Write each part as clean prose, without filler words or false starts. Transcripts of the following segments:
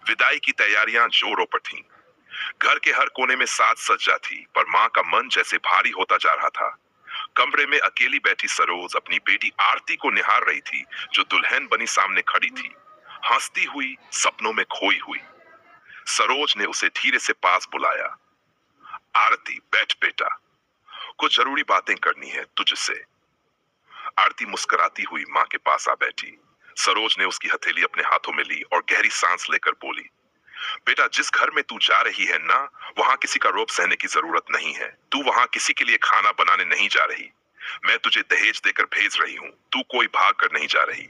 विदाई की तैयारियां जोरों पर थीं। घर के हर कोने में साज सज्जा थी, पर माँ का मन जैसे भारी होता जा रहा था। कमरे में अकेली बैठी सरोज अपनी बेटी आरती को निहार रही थी, जो दुल्हन बनी सामने खड़ी थी, हंसती हुई, सपनों में खोई हुई। सरोज ने उसे धीरे से पास बुलाया। आरती, बैठ बेटा, कुछ जरूरी बातें करनी है तुझसे। आरती मुस्कुराती हुई माँ के पास आ बैठी। सरोज ने उसकी हथेली अपने हाथों में ली और गहरी सांस लेकर बोली, बेटा, जिस घर में तू जा रही है ना, वहां किसी का रोब सहने की जरूरत नहीं है। तू वहां किसी के लिए खाना बनाने नहीं जा रही। मैं तुझे दहेज देकर भेज रही हूँ। तू कोई भाग कर नहीं जा रही।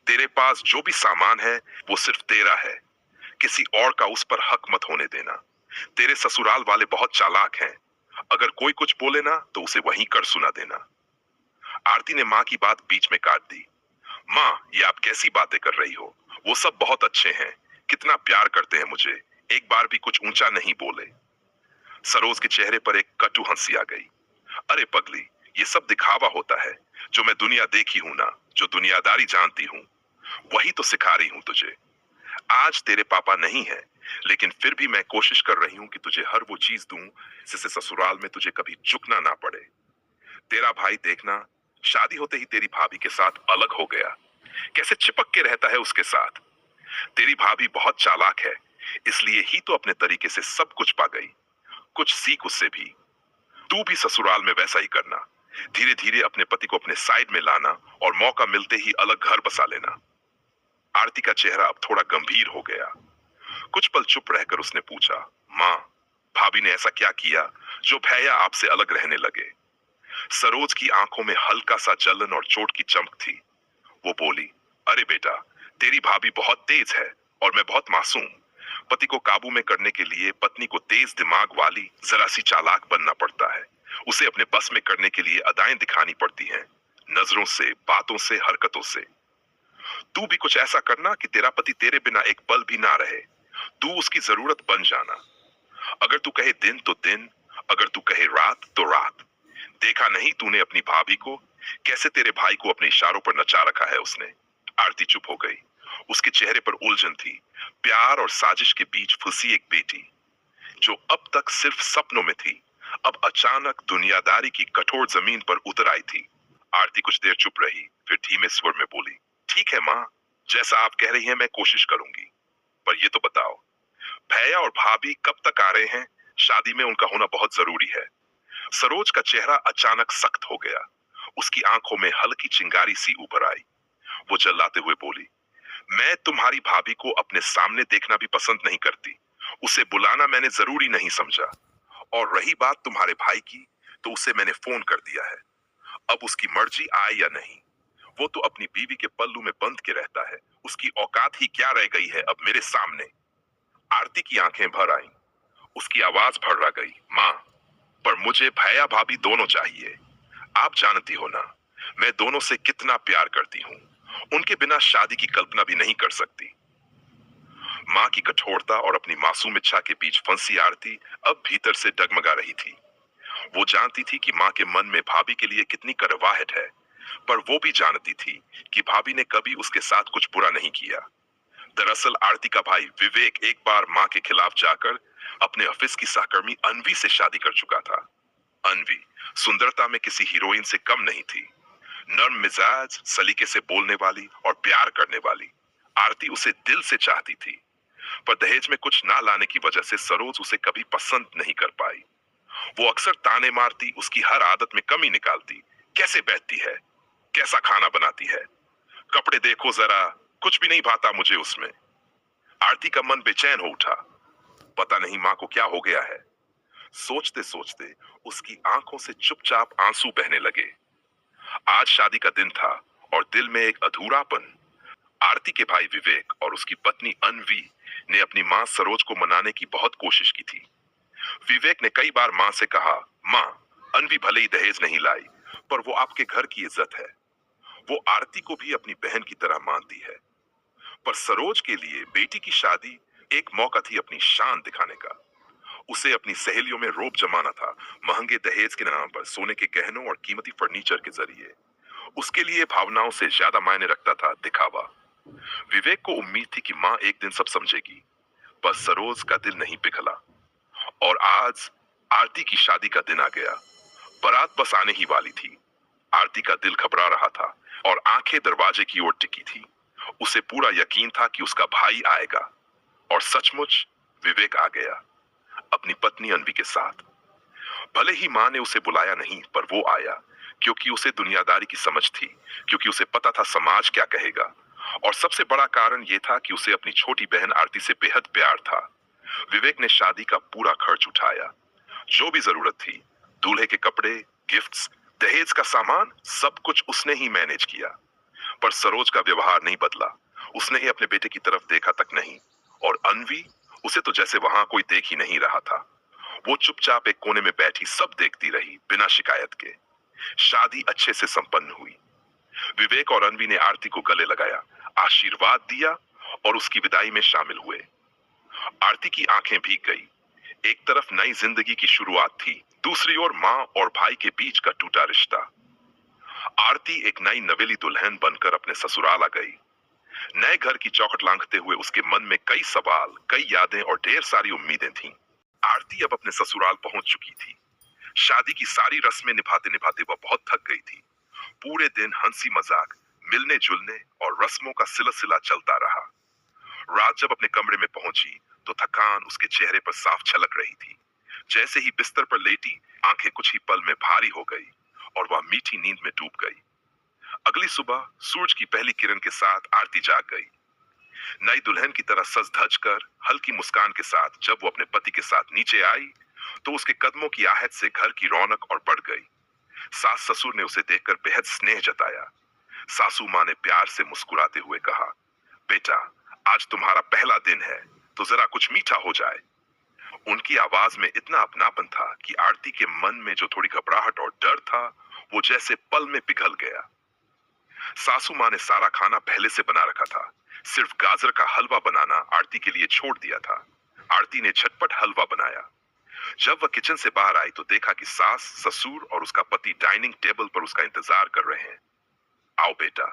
तेरे पास जो भी सामान है वो सिर्फ तेरा है। किसी और का उस पर हक मत होने देना। तेरे ससुराल वाले बहुत चालाक हैं। अगर कोई कुछ बोले ना तो उसे वहीं कर सुना देना। आरती ने माँ की बात बीच में काट दी। माँ, ये आप कैसी बातें कर रही हो? वो सब बहुत अच्छे हैं, कितना प्यार करते हैं मुझे, एक बार भी कुछ ऊंचा नहीं बोले। सरोज के चेहरे पर एक कटु हंसी आ गई। अरे पगली, ये सब दिखावा होता है। जो मैं दुनिया देखी हूं ना, जो दुनियादारी जानती हूँ, वही तो सिखा रही हूँ तुझे। आज तेरे पापा नहीं है, लेकिन फिर भी मैं कोशिश कर रही हूँ कि तुझे हर वो चीज दूं जिससे ससुराल में तुझे कभी झुकना ना पड़े। तेरा भाई देखना, शादी होते ही तेरी भाभी के साथ अलग हो गया, कैसे चिपक के रहता है उसके साथ। तेरी भाभी बहुत चालाक है, इसलिए ही तो अपने तरीके से सब कुछ पा गई। कुछ सीख उससे भी। तू भी ससुराल में वैसा ही करना। धीरे धीरे अपने पति को अपने साइड में लाना और मौका मिलते ही अलग घर बसा लेना। आरती का चेहरा अब थोड़ा गंभीर हो गया। कुछ पल चुप रहकर उसने पूछा, माँ, भाभी ने ऐसा क्या किया जो भैया आपसे अलग रहने लगे? सरोज की आंखों में हल्का सा जलन और चोट की चमक थी। वो बोली, अरे बेटा, तेरी भाभी बहुत तेज है और मैं बहुत मासूम। पति को काबू में करने के लिए पत्नी को तेज दिमाग वाली, जरा सी चालाक बनना पड़ता है। उसे अपने बस में करने के लिए अदाएं दिखानी पड़ती हैं, नजरों से, बातों से, हरकतों से। तू भी कुछ ऐसा करना कि तेरा पति तेरे बिना एक पल भी ना रहे। तू उसकी जरूरत बन जाना। अगर तू कहे दिन तो दिन, अगर तू कहे रात तो रात। देखा नहीं तूने अपनी भाभी को, कैसे तेरे भाई को अपने इशारों पर नचा रखा है उसने। आरती चुप हो गई। उसके चेहरे पर उलझन थी। प्यार और साजिश के बीच फंसी एक बेटी, जो अब तक सिर्फ सपनों में थी, अब अचानक दुनियादारी की कठोर जमीन पर उतर आई थी। आरती कुछ देर चुप रही, फिर धीमे स्वर में बोली, ठीक है माँ, जैसा आप कह रही हैं मैं कोशिश करूंगी। पर ये तो बताओ, भैया और भाभी कब तक आ रहे हैं? शादी में उनका होना बहुत जरूरी है। सरोज का चेहरा अचानक सख्त हो गया। उसकी आंखों में हल्की चिंगारी सी उभर आई। वो चिल्लाते हुए बोली, मैं तुम्हारी भाभी को अपने सामने देखना भी पसंद नहीं करती। उसे बुलाना मैंने जरूरी नहीं समझा। और रही बात तुम्हारे भाई की, तो उसे मैंने फोन कर दिया है। अब उसकी मर्जी आए या नहीं। वो तो अपनी बीवी के पल्लू में बंध के रहता है। उसकी औकात ही क्या रह गई है अब मेरे सामने? आरती की आंखें भर आईं। उसकी आवाज भर्रा गई, माँ, पर मुझे भैया भाभी दोनों चाहिए। आप जानती हो ना, मैं दोनों से कितना प्यार करती हूँ। उनके बिना शादी की कल्पना भी नहीं कर सकती। माँ की कठोरता और अपनी मासूम इच्छा के बीच फंसी आरती अब भीतर से डगमगा रही थी। वो जानती थी कि माँ के मन में भाभी के लिए कितनी कड़वाहट है, पर वो भी जानती थी कि भाभी ने कभी उसके साथ कुछ बुरा नहीं किया। दरअसल आरती का भाई विवेक एक बार माँ के खिलाफ जाकर अपने ऑफिस की सहकर्मी अनवी से शादी कर चुका था। अनवी सुंदरता में किसी हीरोइन से कम नहीं थी। नर्म मिजाज, सलीके से बोलने वाली और प्यार करने वाली। आरती उसे दिल से चाहती थी, पर दहेज में कुछ ना लाने की वजह से सरोज उसे कभी पसंद नहीं कर पाई। वो अक्सर ताने मारती, उसकी हर आदत में कमी निकालती। कैसे बैठती है, कैसा खाना बनाती है, कपड़े देखो जरा, कुछ भी नहीं भाता मुझे उसमें। आरती का मन बेचैन हो उठा। पता नहीं माँ को क्या हो गया है। सोचते सोचते उसकी आंखों से चुपचाप आंसू बहने लगे। आज शादी का दिन था और दिल में एक अधूरापन। आरती के भाई विवेक और उसकी पत्नी अनवी ने अपनी माँ सरोज को मनाने की बहुत कोशिश की थी। विवेक ने कई बार माँ से कहा, माँ, अनवी भले ही दहेज नहीं लाई, पर वो आपके घर की इज्जत है। वो आरती को भी अपनी बहन की तरह मानती है। पर सरोज के लिए बेटी की शादी एक मौका थी अपनी शान दिखाने का। उसे अपनी सहेलियों में रोब जमाना था, महंगे दहेज के नाम पर, सोने के गहनों और कीमती फर्नीचर के जरिए। उसके लिए भावनाओं से ज्यादा मायने रखता था दिखावा। विवेक को उम्मीद थी कि माँ एक दिन सब समझेगी। पर सरोज का दिल नहीं पिघला। और आज आरती की शादी का दिन आ गया। बारात बस आने ही वाली थी। आरती का दिल घबरा रहा था और आंखें दरवाजे की ओर टिकी थी। उसे पूरा यकीन था कि उसका भाई आएगा। और सचमुच विवेक आ गया, अपनी पत्नी अनवी के साथ। भले ही मां ने उसे बुलाया नहीं, पर वो आया क्योंकि उसे दुनियादारी की समझ थी, क्योंकि उसे पता था समाज क्या कहेगा। और सबसे बड़ा कारण यह था कि उसे अपनी छोटी बहन आरती से बेहद प्यार था। विवेक ने शादी का पूरा खर्च उठाया, जो भी जरूरत थी, दूल्हे के कपड़े, गिफ्ट्स, दहेज का सामान, सब कुछ उसने ही मैनेज किया। पर सरोज का व्यवहार नहीं बदला। उसने ही अपने बेटे की तरफ देखा तक नहीं। और अनवी, उसे तो जैसे वहां कोई देख ही नहीं रहा था। वो चुपचाप एक कोने में बैठी सब देखती रही, बिना शिकायत के। शादी अच्छे से संपन्न हुई। विवेक और अनवी ने आरती को गले लगाया, आशीर्वाद दिया और उसकी विदाई में शामिल हुए। आरती की आंखें भीग गई। एक तरफ नई जिंदगी की शुरुआत थी, दूसरी ओर मां और भाई के बीच का टूटा रिश्ता। आरती एक नई नवेली दुल्हन बनकर अपने ससुराल आ गई। नए घर की चौखट लांघते हुए उसके मन में कई सवाल, कई यादें और ढेर सारी उम्मीदें थीं। आरती अब अपने ससुराल पहुंच चुकी थी। शादी की सारी रस्में निभाते निभाते वह बहुत थक गई थी। पूरे दिन हंसी मजाक, मिलने जुलने और रस्मों का सिलसिला चलता रहा। रात जब अपने कमरे में पहुंची तो थकान उसके चेहरे पर साफ झलक रही थी। जैसे ही बिस्तर पर लेटी, आंखें कुछ ही पल में भारी हो गई और वह मीठी नींद में डूब गई। अगली सुबह सूरज की पहली किरण के साथ आरती जाग गई। नई दुल्हन की तरह सज धज कर, हल्की मुस्कान के साथ जब वो अपने पति के साथ नीचे आई तो उसके कदमों की आहट से घर की रौनक और बढ़ गई। सास ससुर ने उसे देखकर बेहद स्नेह जताया। सासू मां ने प्यार से मुस्कुराते हुए कहा, बेटा, आज तुम्हारा पहला दिन है, तो जरा कुछ मीठा हो जाए। उनकी आवाज में इतना अपनापन था कि आरती के मन में जो थोड़ी घबराहट और डर था, वो जैसे पल में पिघल गया। सासू मां ने सारा खाना पहले से बना रखा था। सिर्फ गाजर का हलवा बनाना आरती के लिए छोड़ दिया था। आरती ने झटपट हलवा बनाया। जब वह किचन से बाहर आई तो देखा कि सास, ससुर और उसका पति डाइनिंग टेबल पर उसका इंतजार कर रहे हैं। आओ बेटा,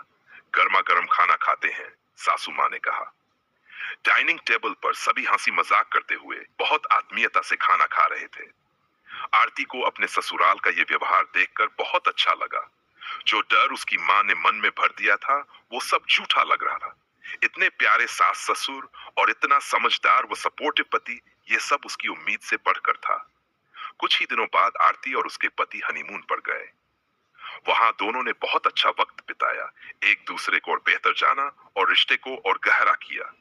गर्मा गर्म खाना खाते हैं, सासू मां ने कहा। डाइनिंग टेबल पर सभी हंसी मजाक करते हुए बहुत आत्मीयता से खाना खा रहे थे। आरती को अपने ससुराल का ये व्यवहार देखकर बहुत अच्छा लगा। जो डर उसकी मां ने मन में भर दिया था, वो सब झूठा लग रहा था। इतने प्यारे सास ससुर और इतना समझदार व सपोर्टिव पति, ये सब उसकी उम्मीद से बढ़कर था। कुछ ही दिनों बाद आरती और उसके पति हनीमून पर गए। वहां दोनों ने बहुत अच्छा वक्त बिताया, एक दूसरे को और बेहतर जाना और रिश्ते को और गहरा किया।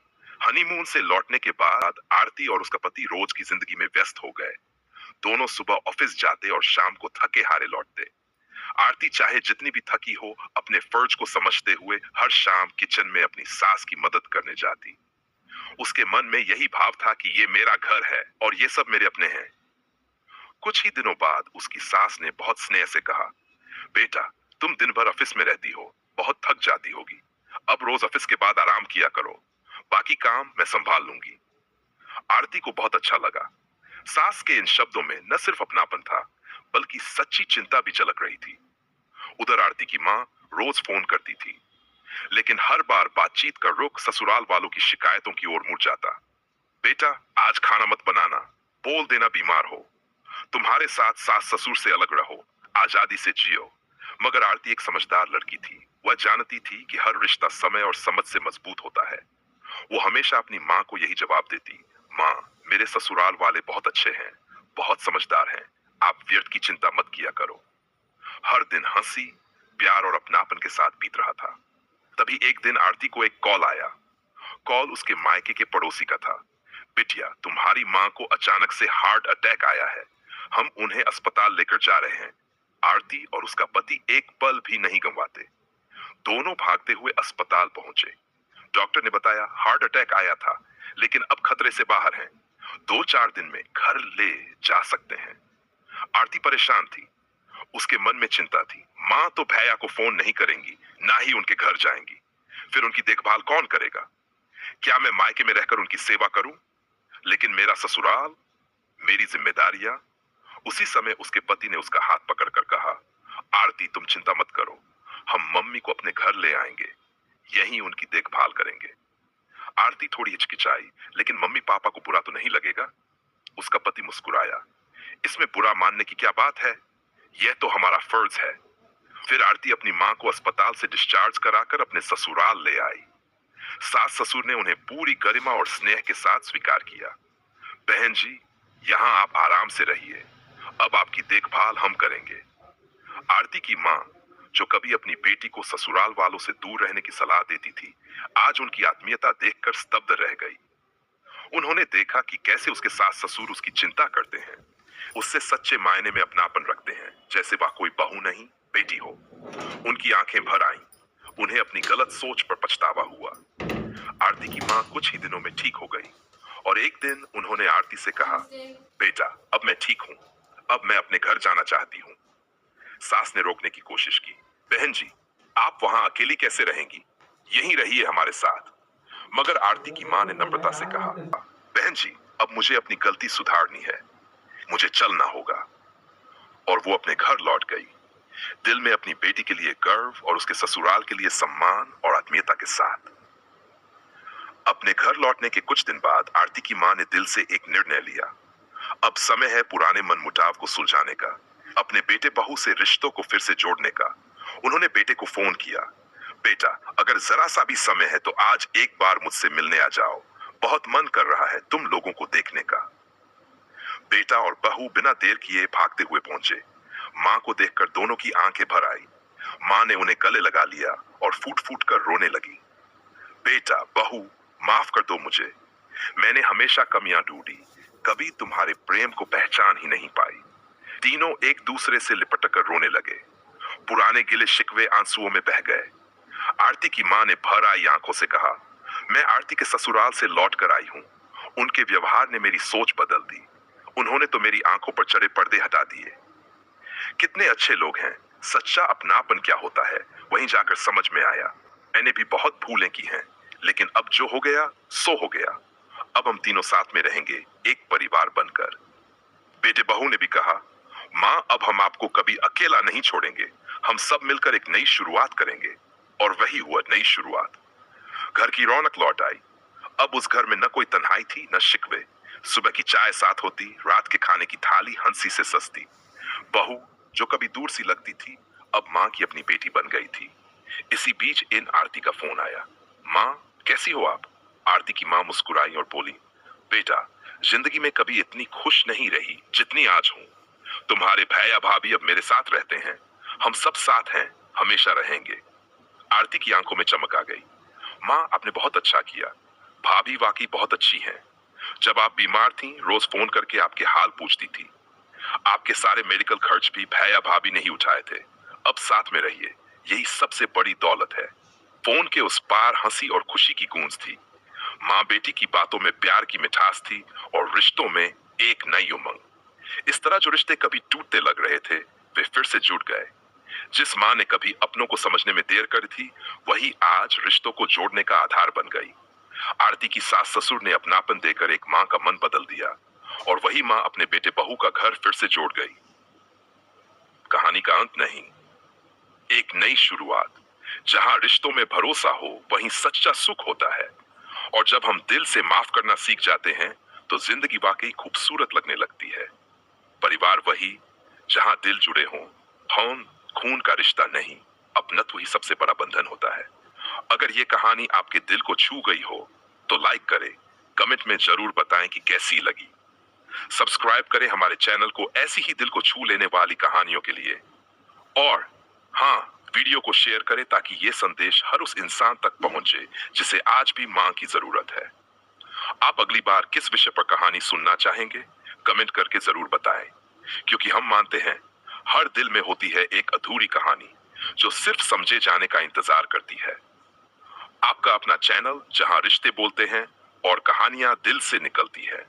हनीमून से लौटने के बाद आरती और उसका पति रोज की जिंदगी में व्यस्त हो गए। दोनों सुबह ऑफिस जाते और शाम को थके हारे लौटते। आरती चाहे जितनी भी थकी हो, अपने फर्ज को समझते हुए हर शाम किचन में अपनी सास की मदद करने जाती। उसके मन में यही भाव था कि ये मेरा घर है और ये सब मेरे अपने हैं। कुछ ही दिनों बाद उसकी सास ने बहुत स्नेह से कहा, बेटा, तुम दिन भर ऑफिस में रहती हो, बहुत थक जाती होगी। अब रोज ऑफिस के बाद आराम किया करो, बाकी काम मैं संभाल लूंगी। आरती को बहुत अच्छा लगा। सास के इन शब्दों में न सिर्फ अपनापन था, बल्कि सच्ची चिंता भी झलक रही थी। उधर आरती की मां रोज फोन करती थी, लेकिन हर बार बातचीत का रुख ससुराल वालों की शिकायतों की ओर मुड़ जाता। बेटा, आज खाना मत बनाना, बोल देना बीमार हो, तुम्हारे साथ सास ससुर से अलग रहो, आजादी से जियो। मगर आरती एक समझदार लड़की थी। वह जानती थी कि हर रिश्ता समय और समझ से मजबूत होता है। वो हमेशा अपनी माँ को यही जवाब देती, माँ, मेरे ससुराल वाले बहुत अच्छे हैं, बहुत समझदार हैं, आप व्यर्थ की चिंता मत किया करो। हर दिन हंसी, प्यार और अपनापन के साथ बीत रहा था। तभी एक दिन आरती को एक कॉल आया। कॉल उसके मायके के पड़ोसी का था। बिटिया, तुम्हारी माँ को अचानक से हार्ट अटैक आया है, हम उन्हें अस्पताल लेकर जा रहे हैं। आरती और उसका पति एक पल भी नहीं गंवाते। दोनों भागते हुए अस्पताल पहुंचे। डॉक्टर ने बताया हार्ट अटैक आया था, लेकिन अब खतरे से बाहर हैं। 2-4 दिन में घर ले जा सकते हैं। आरती परेशान थी। उसके मन में चिंता थी। माँ तो भैया को फोन नहीं करेंगी, ना ही उनके घर जाएंगी। फिर उनकी देखभाल कौन करेगा? क्या मैं मायके में रहकर उनकी सेवा करूं? लेकिन मेरा ससुराल, मेरी जिम्मेदारियां। उसी समय उसके पति ने उसका हाथ पकड़कर कहा, आरती, तुम चिंता मत करो, हम मम्मी को अपने घर ले आएंगे, यहीं उनकी देखभाल करेंगे। आरती थोड़ी हिचकिचाई, लेकिन मम्मी पापा को बुरा तो नहीं लगेगा? उसका पति मुस्कुराया। इसमें बुरा मानने की क्या बात है? यह तो हमारा फर्ज है। फिर आरती अपनी माँ को अस्पताल से डिस्चार्ज कराकर अपने ससुराल ले आई। सास ससुर ने उन्हें पूरी गरिमा और स्नेह के साथ स्वीकार किया। बहन जी, यहाँ आप आराम से रहिए, अब आपकी देखभाल हम करेंगे। आरती की माँ, जो कभी अपनी बेटी को ससुराल वालों से दूर रहने की सलाह देती थी, आज उनकी आत्मीयता देखकर स्तब्ध रह गई। उन्होंने देखा कि कैसे उसके सास ससुर उसकी चिंता करते हैं, उससे सच्चे मायने में अपनापन रखते हैं, जैसे वह कोई बहू नहीं बेटी हो। उनकी आंखें भर आईं, उन्हें अपनी गलत सोच पर पछतावा हुआ। आरती की माँ कुछ ही दिनों में ठीक हो गई और एक दिन उन्होंने आरती से कहा, बेटा, अब मैं ठीक हूँ, अब मैं अपने घर जाना चाहती हूँ। सास ने रोकने की कोशिश की। बहन जी, आप वहां अकेली कैसे रहेंगी? यहीं रहिए हमारे साथ। मगर आरती की मां ने नम्रता से कहा, बहन जी, अब मुझे अपनी गलती सुधारनी है, मुझे चलना होगा। और वो अपने घर लौट गई, दिल में अपनी बेटी के लिए गर्व और उसके ससुराल के लिए सम्मान और आत्मीयता के साथ। अपने घर लौटने के कुछ दिन बाद आरती की मां ने दिल से एक निर्णय लिया। अब समय है पुराने मनमुटाव को सुलझाने का, अपने बेटे बहू से रिश्तों को फिर से जोड़ने का। उन्होंने बेटे को फोन किया, बेटा, अगर जरा सा भी समय है तो आज एक बार मुझसे मिलने आ जाओ, बहुत मन कर रहा है तुम लोगों को देखने का। बेटा और बहू बिना देर किए भागते हुए पहुंचे। मां को देखकर दोनों की आंखें भर आई। मां ने उन्हें गले लगा लिया और फूट फूट कर रोने लगी। बेटा, बहू, माफ कर दो मुझे, मैंने हमेशा कमियां ढूंढी, कभी तुम्हारे प्रेम को पहचान ही नहीं पाई। तीनों एक दूसरे से लिपट कर रोने लगे। पुराने गिले शिकवे आंसुओं में बह गए। आरती की मां ने भर आई आंखों से कहा, मैं आरती के ससुराल से लौट कर आई हूँ। उनके व्यवहार ने मेरी सोच बदल दी। उन्होंने तो मेरी आंखों पर चढ़े पर्दे हटा दिए। कितने अच्छे लोग हैं। सच्चा अपनापन क्या होता है, वहीं जाकर समझ में आया। मैंने भी बहुत भूलें की हैं, लेकिन अब जो हो गया सो हो गया। अब हम तीनों साथ में रहेंगे, एक परिवार बनकर। बेटे बहू ने भी कहा, माँ, अब हम आपको कभी अकेला नहीं छोड़ेंगे, हम सब मिलकर एक नई शुरुआत करेंगे। और वही हुआ, नई शुरुआत। घर की रौनक लौट आई। अब उस घर में न कोई तन्हाई थी, न शिकवे। सुबह की चाय साथ होती, रात के खाने की थाली हंसी से सस्ती। बहू, जो कभी दूर सी लगती थी, अब माँ की अपनी बेटी बन गई थी। इसी बीच इन आरती का फोन आया। माँ, कैसी हो आप? आरती की माँ मुस्कुराई और बोली, बेटा, जिंदगी में कभी इतनी खुश नहीं रही जितनी आज हूँ। तुम्हारे भैया भाभी अब मेरे साथ रहते हैं, हम सब साथ हैं, हमेशा रहेंगे। आरती की आंखों में चमक आ गई। माँ, आपने बहुत अच्छा किया, भाभी वाकई बहुत अच्छी हैं। जब आप बीमार थीं, रोज फोन करके आपके हाल पूछती थी। आपके सारे मेडिकल खर्च भी भैया भाभी ने ही उठाए थे। अब साथ में रहिए, यही सबसे बड़ी दौलत है। फोन के उस पार हंसी और खुशी की गूंज थी। माँ बेटी की बातों में प्यार की मिठास थी और रिश्तों में एक नई उमंग। इस तरह जो रिश्ते कभी टूटते लग रहे थे, वे फिर से जुड़ गए। जिस माँ ने कभी अपनों को समझने में देर करी थी, वही आज रिश्तों को जोड़ने का आधार बन गई। आरती की सास ससुर ने अपनापन देकर एक माँ का मन बदल दिया और वही माँ अपने बेटे बहू का घर फिर से जोड़ गई। कहानी का अंत नहीं, एक नई शुरुआत। जहां रिश्तों में भरोसा हो, वहीं सच्चा सुख होता है। और जब हम दिल से माफ करना सीख जाते हैं, तो जिंदगी वाकई खूबसूरत लगने लगती है। परिवार वही जहां दिल जुड़े हों, खून खून का रिश्ता नहीं, अपनत्व ही सबसे बड़ा बंधन होता है। अगर ये कहानी आपके दिल को छू गई हो, तो लाइक करें, कमेंट में जरूर बताएं कि कैसी लगी। सब्सक्राइब करें हमारे चैनल को ऐसी ही दिल को छू लेने वाली कहानियों के लिए। और हाँ, वीडियो को शेयर करें ताकि ये संदेश हर उस इंसान तक पहुंचे जिसे आज भी मां की जरूरत है। आप अगली बार किस विषय पर कहानी सुनना चाहेंगे, कमेंट करके जरूर बताएं, क्योंकि हम मानते हैं हर दिल में होती है एक अधूरी कहानी जो सिर्फ समझे जाने का इंतजार करती है। आपका अपना चैनल, जहां रिश्ते बोलते हैं और कहानियां दिल से निकलती है।